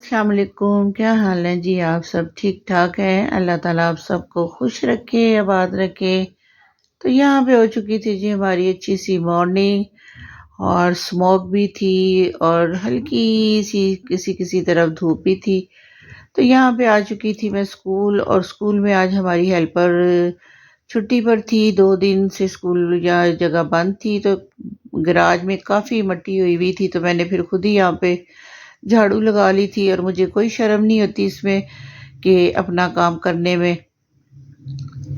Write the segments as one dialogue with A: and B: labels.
A: अस्सलाम वालेकुम, क्या हाल है जी? आप सब ठीक ठाक हैं? अल्लाह ताला आप सबको खुश रखे, आबाद रखे। तो यहाँ पे हो चुकी थी जी हमारी अच्छी सी मॉर्निंग, और स्मॉग भी थी और हल्की सी किसी किसी तरफ धूप भी थी। तो यहाँ पे आ चुकी थी मैं स्कूल, और स्कूल में आज हमारी हेल्पर छुट्टी पर थी। 2 दिन से स्कूल या जगह बंद थी, तो गराज में काफ़ी मट्टी हुई हुई थी, तो मैंने फिर खुद ही यहाँ पे झाड़ू लगा ली थी। और मुझे कोई शर्म नहीं होती इसमें कि अपना काम करने में।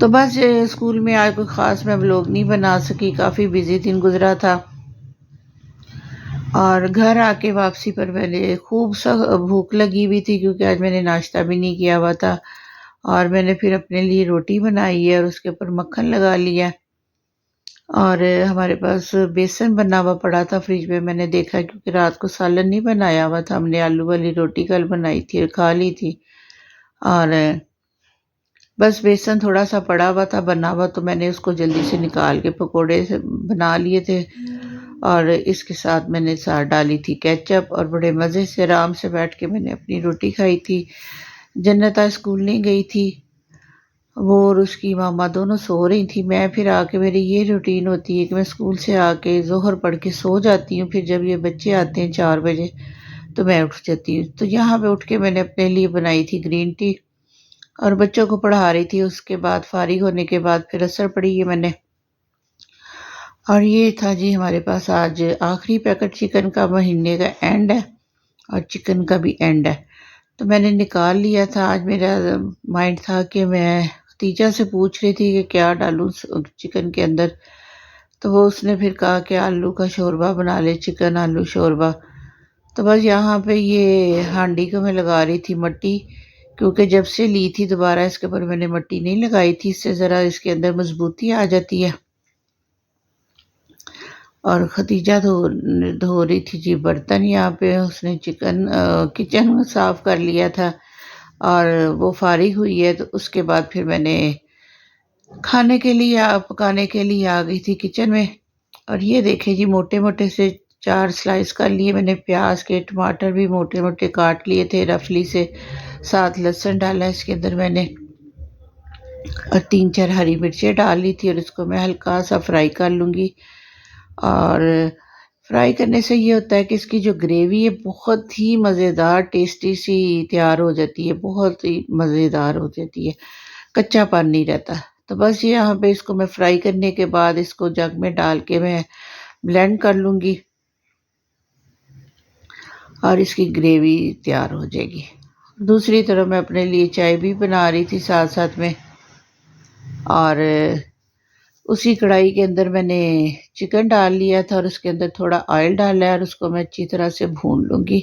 A: तो बस स्कूल में आज कोई ख़ास मैं व्लॉग नहीं बना सकी, काफ़ी बिजी दिन गुजरा था। और घर आके वापसी पर मैंने खूब सा भूख लगी हुई थी, क्योंकि आज मैंने नाश्ता भी नहीं किया हुआ था। और मैंने फिर अपने लिए रोटी बनाई है और उसके ऊपर मक्खन लगा लिया। और हमारे पास बेसन बना हुआ पड़ा था फ्रिज में, मैंने देखा, क्योंकि रात को सालन नहीं बनाया हुआ था, हमने आलू वाली रोटी कल बनाई थी और खा ली थी। और बस बेसन थोड़ा सा पड़ा हुआ था बना हुआ, तो मैंने उसको जल्दी से निकाल के पकोड़े से बना लिए थे। और इसके साथ मैंने साथ डाली थी केचप, और बड़े मज़े से आराम से बैठ के मैंने अपनी रोटी खाई थी। जन्नत आज स्कूल नहीं गई थी, वो और उसकी मामा दोनों सो रही थी। मैं फिर आके, मेरी ये रूटीन होती है कि मैं स्कूल से आके ज़ोहर पढ़ के सो जाती हूँ, फिर जब ये बच्चे आते हैं 4 बजे तो मैं उठ जाती हूँ। तो यहाँ पे उठ के मैंने अपने लिए बनाई थी ग्रीन टी और बच्चों को पढ़ा रही थी। उसके बाद फारिग होने के बाद फिर असर पड़ी है मैंने। और ये था जी हमारे पास आज आखिरी पैकेट चिकन का, महीने का एंड है और चिकन का भी एंड है, तो मैंने निकाल लिया था। आज मेरा माइंड था कि मैं खतीजा से पूछ रही थी कि क्या डालूं चिकन के अंदर, तो वो उसने फिर कहा कि आलू का शोरबा बना ले, चिकन आलू शोरबा। तो बस यहाँ पे ये हांडी को मैं लगा रही थी मट्टी, क्योंकि जब से ली थी दोबारा इसके ऊपर मैंने मट्टी नहीं लगाई थी, इससे ज़रा इसके अंदर मजबूती आ जाती है। और खतीजा धो धो रही थी जी बर्तन, यहाँ पे उसने किचन साफ कर लिया था और वो फारिग हुई है। तो उसके बाद फिर मैंने खाने के लिए पकाने के लिए आ गई थी किचन में। और ये देखे जी मोटे मोटे से 4 स्लाइस कर लिए मैंने प्याज के, टमाटर भी मोटे मोटे काट लिए थे रफली से, साथ लहसुन डाला इसके अंदर मैंने, और 3-4 हरी मिर्चें डाल ली थी। और इसको मैं हल्का सा फ्राई कर लूँगी। और फ्राई करने से ये होता है कि इसकी जो ग्रेवी है बहुत ही मज़ेदार टेस्टी सी तैयार हो जाती है, बहुत ही मज़ेदार हो जाती है, कच्चापन नहीं रहता। तो बस ये यहाँ पे इसको मैं फ्राई करने के बाद इसको जग में डाल के मैं ब्लेंड कर लूँगी और इसकी ग्रेवी तैयार हो जाएगी। दूसरी तरफ मैं अपने लिए चाय भी बना रही थी साथ साथ में, और उसी कढ़ाई के अंदर मैंने चिकन डाल लिया था और उसके अंदर थोड़ा ऑयल डाला है और उसको मैं अच्छी तरह से भून लूँगी।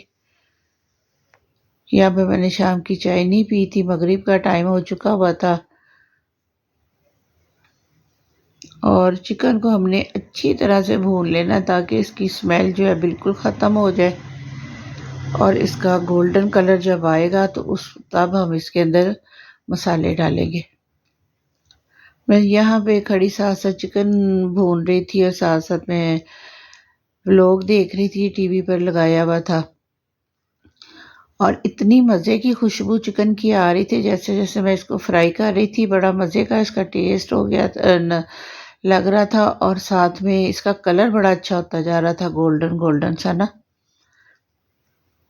A: यहाँ पे मैंने शाम की चाय नहीं पी थी, मगरिब का टाइम हो चुका हुआ था। और चिकन को हमने अच्छी तरह से भून लेना ताकि इसकी स्मेल जो है बिल्कुल ख़त्म हो जाए, और इसका गोल्डन कलर जब आएगा तो तब हम इसके अंदर मसाले डालेंगे। मैं यहाँ पे खड़ी साथ साथ चिकन भून रही थी और साथ साथ में व्लॉग देख रही थी, टीवी पर लगाया हुआ था। और इतनी मज़े की खुशबू चिकन की आ रही थी, जैसे जैसे मैं इसको फ्राई कर रही थी बड़ा मज़े का इसका टेस्ट हो गया लग रहा था। और साथ में इसका कलर बड़ा अच्छा होता जा रहा था, गोल्डन गोल्डन सा ना।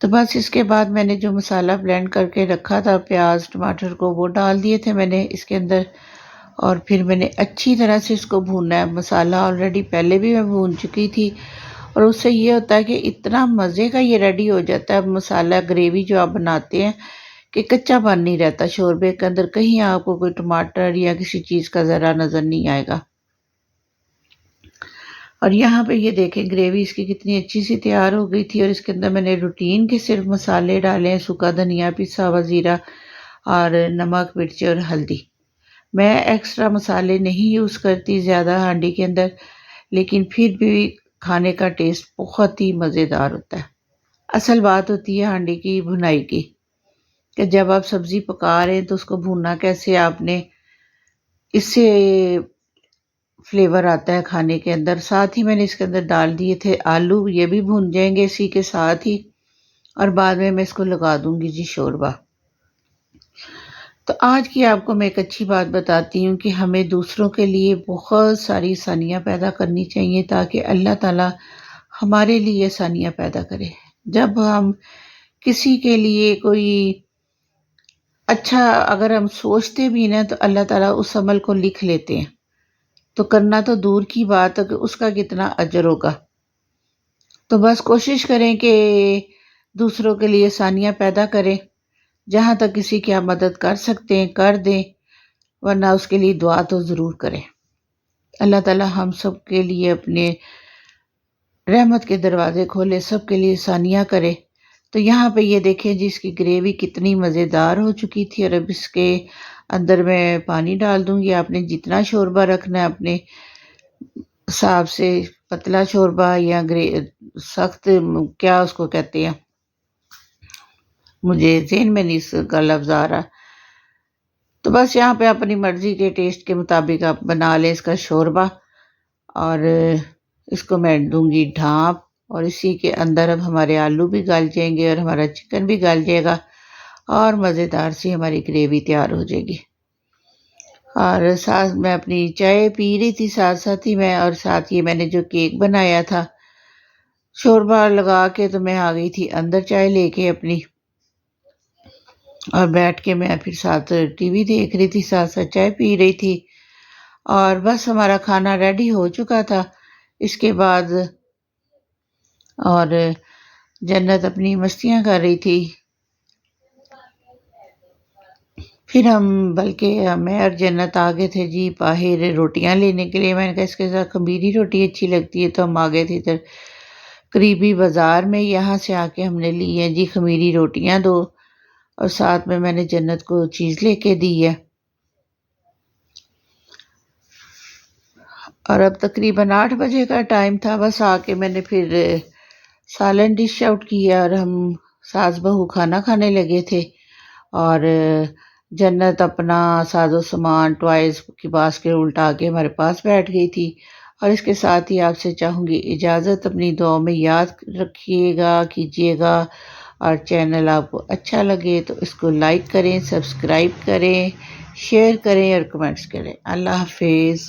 A: तो बस इसके बाद मैंने जो मसाला ब्लेंड करके रखा था प्याज टमाटर को, वो डाल दिए थे मैंने इसके अंदर। और फिर मैंने अच्छी तरह से इसको भूनना है। मसाला ऑलरेडी पहले भी मैं भून चुकी थी, और उससे ये होता है कि इतना मज़े का ये रेडी हो जाता है मसाला ग्रेवी जो आप बनाते हैं, कि कच्चापन नहीं रहता शोरबे के अंदर, कहीं आपको कोई टमाटर या किसी चीज़ का ज़रा नज़र नहीं आएगा। और यहाँ पे ये देखें ग्रेवी इसकी कितनी अच्छी सी तैयार हो गई थी। और इसके अंदर मैंने रूटीन के सिर्फ मसाले डाले हैं, सूखा धनिया, पिसा हुआ ज़ीरा और नमक मिर्च और हल्दी। मैं एक्स्ट्रा मसाले नहीं यूज़ करती ज़्यादा हांडी के अंदर, लेकिन फिर भी खाने का टेस्ट बहुत ही मज़ेदार होता है। असल बात होती है हांडी की भुनाई की, कि जब आप सब्ज़ी पका रहे हैं तो उसको भूनना कैसे आपने, इससे फ्लेवर आता है खाने के अंदर। साथ ही मैंने इसके अंदर डाल दिए थे आलू, ये भी भून जाएंगे इसी के साथ ही। और बाद में मैं इसको लगा दूंगी जी शोरबा। तो आज की आपको मैं एक अच्छी बात बताती हूँ कि हमें दूसरों के लिए बहुत सारी आसानियाँ पैदा करनी चाहिए ताकि अल्लाह ताला हमारे लिए आसानियाँ पैदा करे। जब हम किसी के लिए कोई अच्छा अगर हम सोचते भी ना तो अल्लाह ताला उस अमल को लिख लेते हैं। तो करना तो दूर की बात है कि उसका कितना अजर होगा। तो बस कोशिश करें कि दूसरों के लिए आसानियाँ पैदा करें। जहाँ तक किसी की आप मदद कर सकते हैं कर दें, वरना उसके लिए दुआ तो ज़रूर करें। अल्लाह ताला हम सब के लिए अपने रहमत के दरवाजे खोले, सबके लिए आसानियाँ करे। तो यहाँ पे ये देखें जी इसकी ग्रेवी कितनी मज़ेदार हो चुकी थी और अब इसके अंदर मैं पानी डाल दूँगी। आपने जितना शोरबा रखना है अपने हिसाब से, पतला शोरबा या सख्त क्या उसको कहते हैं, मुझे ज़हन में नहीं इसका लफ्ज़ आ रहा। तो बस यहाँ पे अपनी मर्ज़ी के टेस्ट के मुताबिक आप बना लें इसका शोरबा और इसको मैं दूँगी ढाँप और इसी के अंदर अब हमारे आलू भी गल जाएँगे और हमारा चिकन भी गल जाएगा और मज़ेदार सी हमारी ग्रेवी तैयार हो जाएगी। और साथ मैं अपनी चाय पी रही थी साथ-साथ ही मैं, और साथ ये मैंने जो केक बनाया था, शोरबा लगा के तो मैं आ गई थी अंदर चाय लेके अपनी, और बैठ के मैं फिर साथ टीवी देख रही थी, साथ-साथ चाय पी रही थी और बस हमारा खाना रेडी हो चुका था। इसके बाद और जन्नत अपनी मस्तियाँ कर रही थी। फिर बल्कि मैं और जन्नत आ गए थे जी बाहर रोटियां लेने के लिए। मैंने कहा इसके साथ खमीरी रोटी अच्छी लगती है, तो हम आ गए थे इधर करीबी बाजार में। यहाँ से आके हमने ली है जी खमीरी रोटियां 2, और साथ में मैंने जन्नत को चीज़ लेके दी है। और अब तकरीबन 8 बजे का टाइम था। बस आके मैंने फिर सालन डिश आउट किया और हम सास बहू खाना खाने लगे थे। और जन्नत अपना साजो सामान टॉयज़ की बास्केट उल्टा के हमारे पास बैठ गई थी। और इसके साथ ही आपसे चाहूँगी इजाज़त। अपनी दुआ में याद रखिएगा, कीजिएगा, और चैनल आपको अच्छा लगे तो इसको लाइक करें, सब्सक्राइब करें, शेयर करें और कमेंट्स करें। अल्लाह हाफ़िज़।